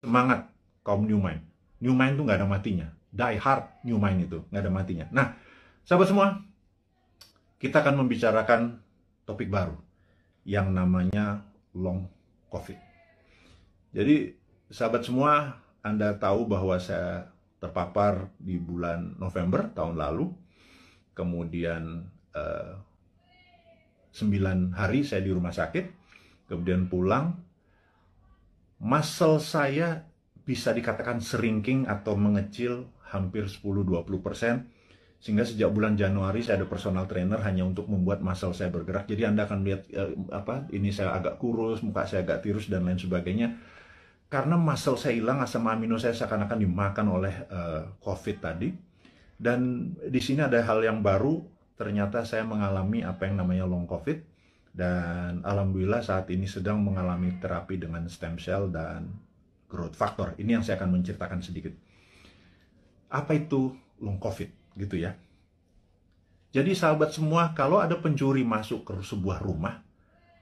Semangat kaum New Mind. New Mind itu nggak ada matinya. Die hard New Mind itu nggak ada matinya. Nah, sahabat semua, kita akan membicarakan topik baru yang namanya long COVID. Jadi, sahabat semua, Anda tahu bahwa saya terpapar di bulan November tahun lalu. Kemudian 9 hari saya di rumah sakit, kemudian pulang. Muscle saya bisa dikatakan shrinking atau mengecil hampir 10-20%, sehingga sejak bulan Januari saya ada personal trainer hanya untuk membuat muscle saya bergerak. Jadi Anda akan lihat ini saya agak kurus, muka saya agak tirus dan lain sebagainya. Karena muscle saya hilang, asam amino saya seakan-akan dimakan oleh COVID tadi. Dan di sini ada hal yang baru, ternyata saya mengalami apa yang namanya long COVID. Dan alhamdulillah saat ini sedang mengalami terapi dengan stem cell dan growth factor. Ini yang saya akan menceritakan sedikit. Apa itu long COVID gitu ya. Jadi sahabat semua, kalau ada pencuri masuk ke sebuah rumah,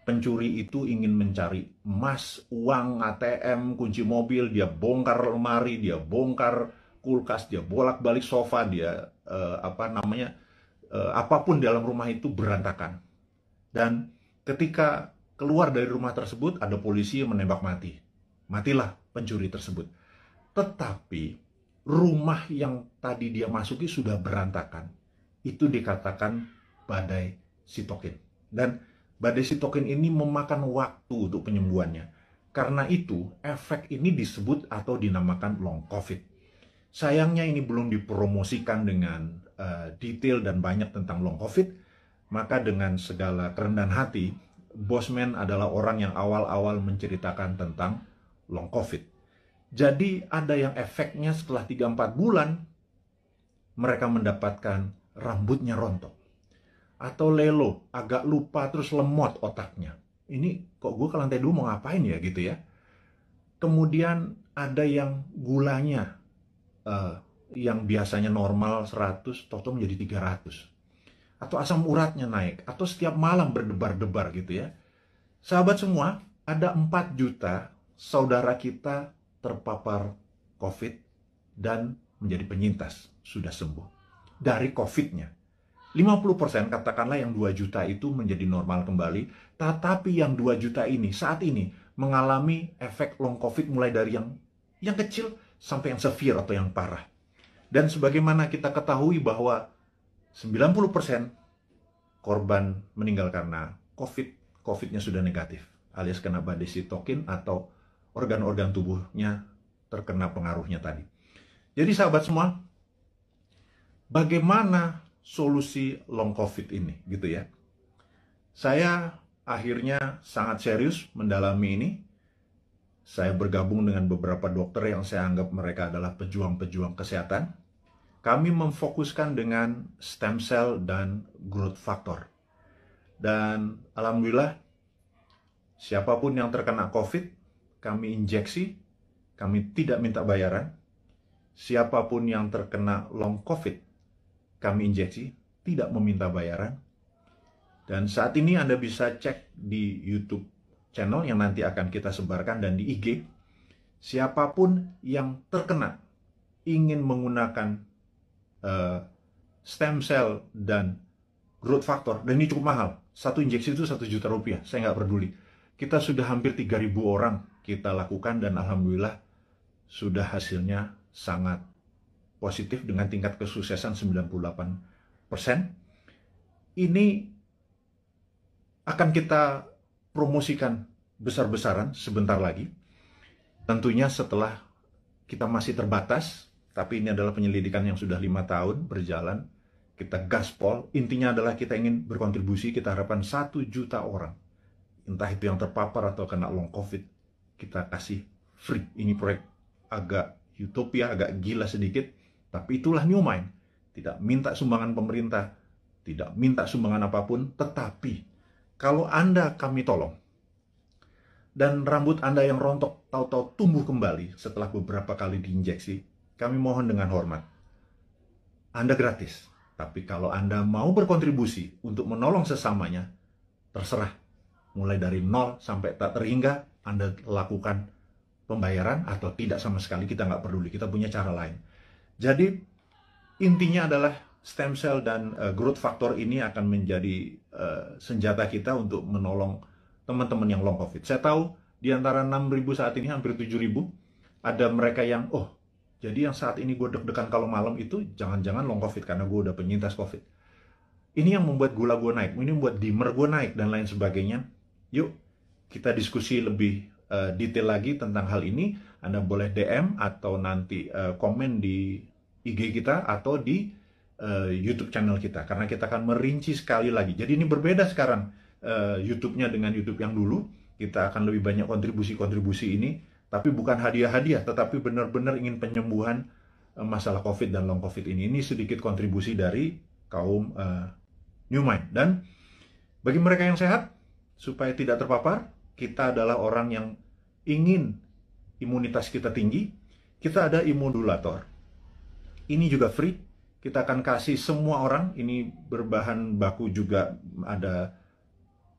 pencuri itu ingin mencari emas, uang, ATM, kunci mobil, dia bongkar lemari, dia bongkar kulkas, dia bolak-balik sofa, dia apapun dalam rumah itu berantakan. Dan ketika keluar dari rumah tersebut, ada polisi yang menembak mati. Matilah pencuri tersebut. Tetapi rumah yang tadi dia masuki sudah berantakan. Itu dikatakan badai sitokin. Dan badai sitokin ini memakan waktu untuk penyembuhannya. Karena itu, efek ini disebut atau dinamakan long COVID. Sayangnya ini belum dipromosikan dengan detail dan banyak tentang long COVID. Maka dengan segala kerendahan hati, Bosman adalah orang yang awal-awal menceritakan tentang long COVID. Jadi ada yang efeknya setelah 3-4 bulan, mereka mendapatkan rambutnya rontok. Atau lelo, agak lupa terus lemot otaknya. Ini kok gue ke lantai 2 mau ngapain ya gitu ya. Kemudian ada yang gulanya, yang biasanya normal 100, toto menjadi 300. Atau asam uratnya naik, atau setiap malam berdebar-debar gitu ya. Sahabat semua, ada 4 juta saudara kita terpapar COVID dan menjadi penyintas, sudah sembuh dari COVID-nya. 50% katakanlah yang 2 juta itu menjadi normal kembali, tetapi yang 2 juta ini saat ini mengalami efek long COVID mulai dari yang kecil sampai yang severe atau yang parah. Dan sebagaimana kita ketahui bahwa 90% korban meninggal karena COVID-nya sudah negatif, alias kena badai sitokin atau organ-organ tubuhnya terkena pengaruhnya tadi. Jadi sahabat semua, bagaimana solusi long COVID ini gitu ya? Saya akhirnya sangat serius mendalami ini. Saya bergabung dengan beberapa dokter yang saya anggap mereka adalah pejuang-pejuang kesehatan. Kami memfokuskan dengan stem cell dan growth factor. Dan alhamdulillah, siapapun yang terkena COVID, kami injeksi, kami tidak minta bayaran. Siapapun yang terkena long COVID, kami injeksi, tidak meminta bayaran. Dan saat ini Anda bisa cek di YouTube channel yang nanti akan kita sebarkan dan di IG. Siapapun yang terkena ingin menggunakan stem cell dan growth factor, dan ini cukup mahal. 1 injeksi itu 1 juta rupiah, saya nggak peduli. Kita sudah hampir 3.000 orang kita lakukan dan alhamdulillah sudah hasilnya sangat positif dengan tingkat kesuksesan 98%. Ini akan kita promosikan besar-besaran sebentar lagi. Tentunya setelah kita masih terbatas, tapi ini adalah penyelidikan yang sudah 5 tahun berjalan. Kita gaspol, intinya adalah kita ingin berkontribusi, kita harapkan 1 juta orang. Entah itu yang terpapar atau kena long COVID, kita kasih free. Ini proyek agak utopia, agak gila sedikit, tapi itulah New Mind. Tidak minta sumbangan pemerintah, tidak minta sumbangan apapun, tetapi kalau Anda kami tolong, dan rambut Anda yang rontok tahu-tahu tumbuh kembali setelah beberapa kali diinjeksi, kami mohon dengan hormat, Anda gratis. Tapi kalau Anda mau berkontribusi untuk menolong sesamanya, terserah. Mulai dari 0 sampai tak terhingga, Anda lakukan pembayaran atau tidak sama sekali, kita nggak peduli, kita punya cara lain. Jadi intinya adalah stem cell dan growth factor ini akan menjadi senjata kita untuk menolong teman-teman yang long COVID. Saya tahu di antara 6.000 saat ini hampir 7.000 ada mereka yang, oh jadi yang saat ini gue deg-degan kalau malam itu jangan-jangan long COVID karena gue udah penyintas COVID. Ini yang membuat gula gue naik, ini membuat dimmer gue naik dan lain sebagainya. Yuk kita diskusi lebih detail lagi tentang hal ini. Anda boleh DM atau nanti komen di IG kita atau di YouTube channel kita, karena kita akan merinci sekali lagi. Jadi ini berbeda sekarang YouTube-nya dengan YouTube yang dulu. Kita akan lebih banyak kontribusi-kontribusi ini, tapi bukan hadiah-hadiah, tetapi benar-benar ingin penyembuhan masalah COVID dan long COVID ini. Ini sedikit kontribusi dari kaum New Mind. Dan bagi mereka yang sehat, supaya tidak terpapar, kita adalah orang yang ingin imunitas kita tinggi, kita ada immodulator. Ini juga free, kita akan kasih semua orang. Ini berbahan baku juga ada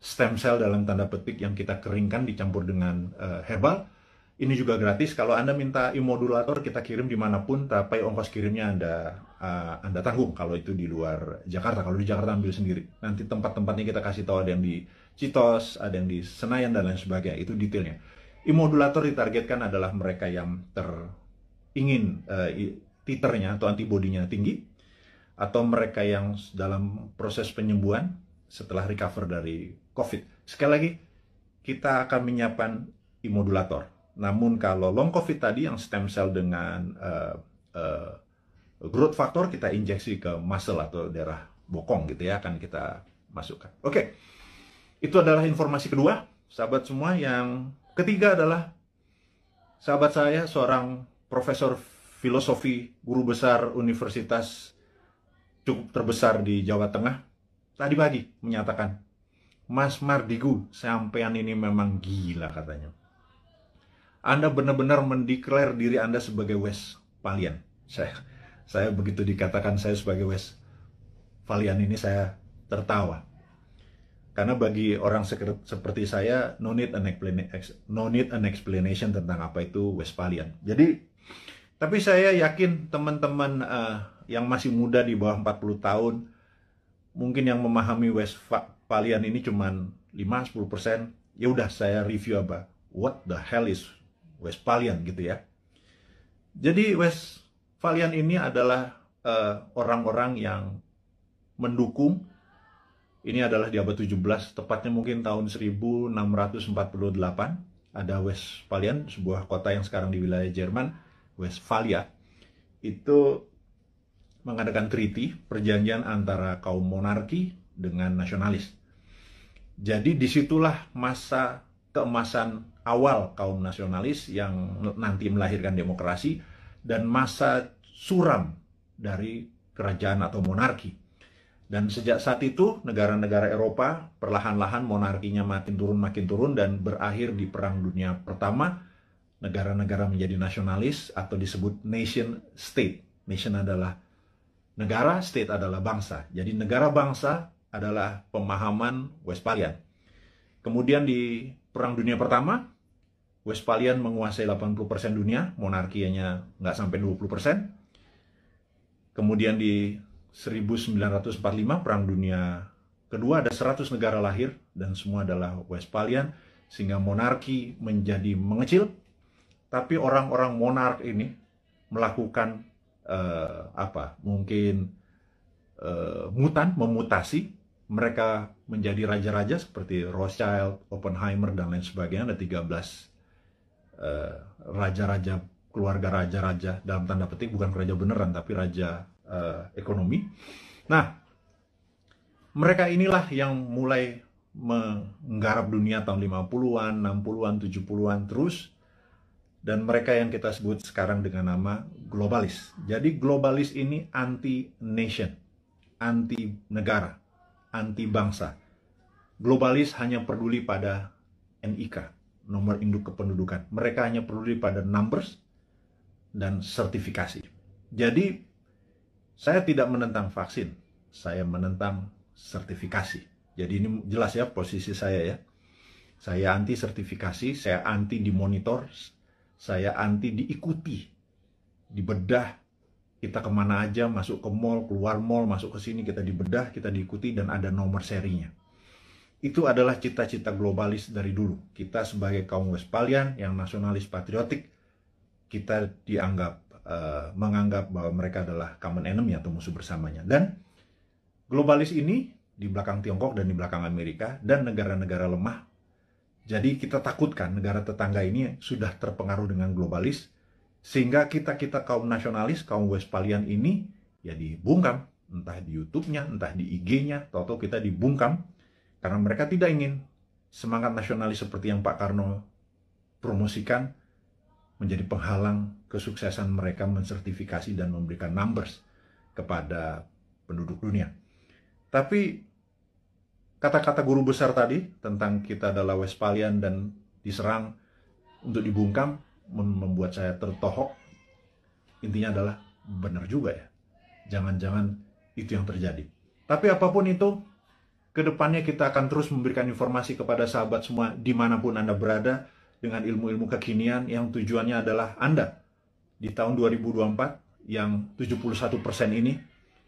stem cell dalam tanda petik yang kita keringkan dicampur dengan herbal. Ini juga gratis. Kalau Anda minta immodulator, kita kirim dimanapun, tapi ongkos kirimnya Anda tanggung kalau itu di luar Jakarta. Kalau di Jakarta ambil sendiri. Nanti tempat-tempatnya kita kasih tahu, ada yang di Citos, ada yang di Senayan, dan lain sebagainya. Itu detailnya. Immodulator ditargetkan adalah mereka yang ingin titernya atau antibodinya tinggi, atau mereka yang dalam proses penyembuhan setelah recover dari COVID. Sekali lagi, kita akan menyiapkan immodulator. Namun kalau long COVID tadi yang stem cell dengan growth factor, kita injeksi ke muscle atau daerah bokong gitu ya, akan kita masukkan. Oke, itu adalah informasi kedua, sahabat semua. Yang ketiga adalah sahabat saya, seorang profesor filosofi, guru besar universitas cukup terbesar di Jawa Tengah, tadi pagi menyatakan, Mas Mardigu, sampean ini memang gila katanya. Anda benar-benar mendeklar diri Anda sebagai Westphalian. Saya begitu dikatakan saya sebagai Westphalian ini, saya tertawa. Karena bagi orang seperti saya, no need an explanation tentang apa itu Westphalian. Jadi, tapi saya yakin teman-teman yang masih muda di bawah 40 tahun, mungkin yang memahami Westphalian ini cuma 5-10%. Ya udah, saya review apa. What the hell is Westphalian gitu ya. Jadi Westphalian ini adalah orang-orang yang mendukung. Ini adalah di abad 17, tepatnya mungkin tahun 1648. Ada Westphalian, sebuah kota yang sekarang di wilayah Jerman, Westphalia. Itu mengadakan treaty, perjanjian antara kaum monarki dengan nasionalis. Jadi disitulah masa keemasan awal kaum nasionalis yang nanti melahirkan demokrasi, dan masa suram dari kerajaan atau monarki. Dan sejak saat itu negara-negara Eropa perlahan-lahan monarkinya makin turun, dan berakhir di Perang Dunia Pertama. Negara-negara menjadi nasionalis atau disebut nation state. Nation adalah negara, state adalah bangsa. Jadi negara bangsa adalah pemahaman Westphalian. Kemudian di Perang Dunia Pertama, Westphalian menguasai 80% dunia, monarkinya nggak sampai 20%. Kemudian di 1945, Perang Dunia Kedua, ada 100 negara lahir, dan semua adalah Westphalian, sehingga monarki menjadi mengecil. Tapi orang-orang monark ini melakukan memutasi. Mereka menjadi raja-raja seperti Rothschild, Oppenheimer, dan lain sebagainya. Ada 13 raja-raja, keluarga raja-raja dalam tanda petik, bukan raja beneran, tapi raja ekonomi. Nah, mereka inilah yang mulai menggarap dunia tahun 50-an, 60-an, 70-an terus. Dan mereka yang kita sebut sekarang dengan nama globalis. Jadi globalis ini anti-nation, anti-negara, anti-bangsa. Globalis hanya peduli pada NIK, nomor induk kependudukan. Mereka hanya peduli pada numbers dan sertifikasi. Jadi, saya tidak menentang vaksin, saya menentang sertifikasi. Jadi ini jelas ya posisi saya ya. Saya anti sertifikasi, saya anti dimonitor. saya anti diikuti, dibedah. Kita kemana aja, masuk ke mall, keluar mall, masuk ke sini, kita dibedah, kita diikuti, dan ada nomor serinya. Itu adalah cita-cita globalis dari dulu. Kita sebagai kaum Westphalian yang nasionalis patriotik, kita menganggap bahwa mereka adalah common enemy atau musuh bersamanya. Dan globalis ini di belakang Tiongkok dan di belakang Amerika dan negara-negara lemah. Jadi kita takutkan negara tetangga ini sudah terpengaruh dengan globalis, sehingga kita kaum nasionalis, kaum Westphalian ini ya dibungkam, entah di YouTube-nya, entah di IG-nya, atau kita dibungkam karena mereka tidak ingin semangat nasionalis seperti yang Pak Karno promosikan menjadi penghalang kesuksesan mereka mensertifikasi dan memberikan numbers kepada penduduk dunia. Tapi kata-kata guru besar tadi tentang kita adalah Westphalian dan diserang untuk dibungkam membuat saya tertohok. Intinya adalah benar juga ya. Jangan-jangan itu yang terjadi. Tapi apapun itu, kedepannya kita akan terus memberikan informasi kepada sahabat semua dimanapun Anda berada dengan ilmu-ilmu kekinian yang tujuannya adalah Anda di tahun 2024 yang 71% ini,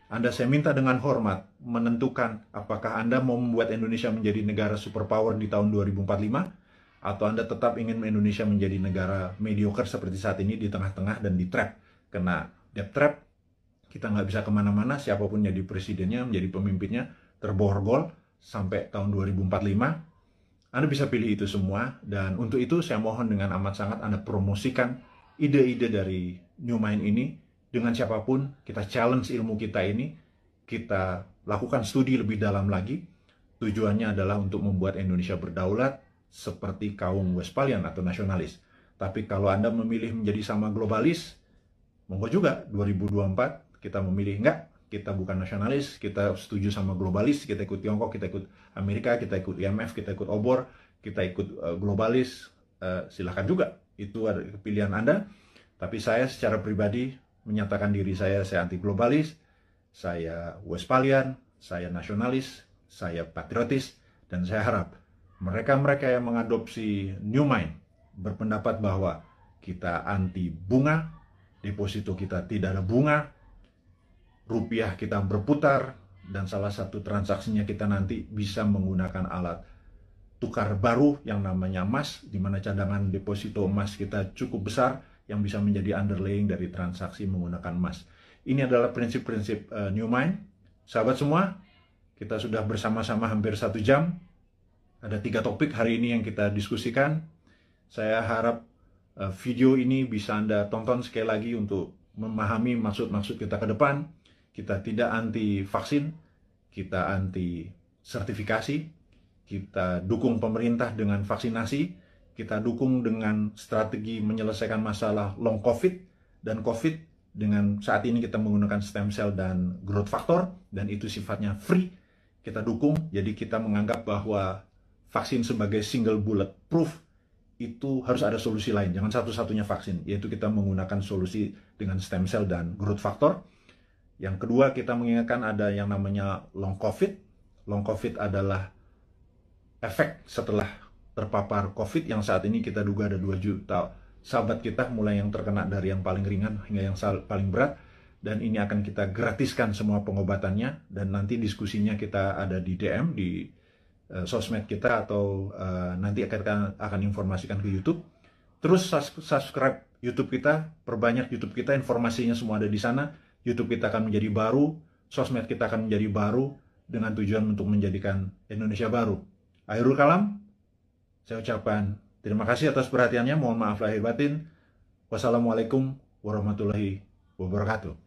saya minta dengan hormat menentukan apakah Anda mau membuat Indonesia menjadi negara superpower di tahun 2045 atau Anda tetap ingin Indonesia menjadi negara mediocre seperti saat ini di tengah-tengah dan di trap. Kena debt trap, kita nggak bisa kemana-mana, siapapun jadi presidennya, menjadi pemimpinnya, terborgol sampai tahun 2045. Anda bisa pilih itu semua, dan untuk itu saya mohon dengan amat sangat Anda promosikan ide-ide dari New Mind ini. Dengan siapapun, kita challenge ilmu kita ini, kita lakukan studi lebih dalam lagi. Tujuannya adalah untuk membuat Indonesia berdaulat seperti kaum Westphalian atau nasionalis. Tapi kalau Anda memilih menjadi sama globalis, monggo juga 2024 kita memilih enggak, kita bukan nasionalis, kita setuju sama globalis, kita ikut Tiongkok, kita ikut Amerika, kita ikut IMF, kita ikut obor, kita ikut globalis, silahkan juga. Itu ada pilihan Anda. Tapi saya secara pribadi menyatakan diri saya anti globalis, saya Westphalian, saya nasionalis, saya patriotis, dan saya harap mereka-mereka yang mengadopsi New Mind berpendapat bahwa kita anti bunga, deposito kita tidak ada bunga, rupiah kita berputar, dan salah satu transaksinya kita nanti bisa menggunakan alat tukar baru yang namanya emas, di mana cadangan deposito emas kita cukup besar, yang bisa menjadi underlying dari transaksi menggunakan emas. Ini adalah prinsip-prinsip New Mind. Sahabat semua, kita sudah bersama-sama hampir 1 jam. Ada 3 topik hari ini yang kita diskusikan. Saya harap video ini bisa Anda tonton sekali lagi untuk memahami maksud-maksud kita ke depan. Kita tidak anti vaksin, kita anti sertifikasi, kita dukung pemerintah dengan vaksinasi, kita dukung dengan strategi menyelesaikan masalah long COVID dan COVID dengan saat ini kita menggunakan stem cell dan growth factor, dan itu sifatnya free. Kita dukung, jadi kita menganggap bahwa vaksin sebagai single bullet proof itu harus ada solusi lain, jangan satu-satunya vaksin, yaitu kita menggunakan solusi dengan stem cell dan growth factor. Yang kedua, kita mengingatkan ada yang namanya long COVID. Long COVID adalah efek setelah terpapar COVID yang saat ini kita duga ada 2 juta sahabat kita, mulai yang terkena dari yang paling ringan hingga yang paling berat, dan ini akan kita gratiskan semua pengobatannya, dan nanti diskusinya kita ada di DM di sosmed kita, atau nanti akan informasikan ke YouTube. Terus subscribe YouTube kita, perbanyak YouTube kita, informasinya semua ada di sana. YouTube kita akan menjadi baru, sosmed kita akan menjadi baru, dengan tujuan untuk menjadikan Indonesia baru. Akhirul kalam, saya ucapkan terima kasih atas perhatiannya. Mohon maaf lahir batin. Wassalamualaikum warahmatullahi wabarakatuh.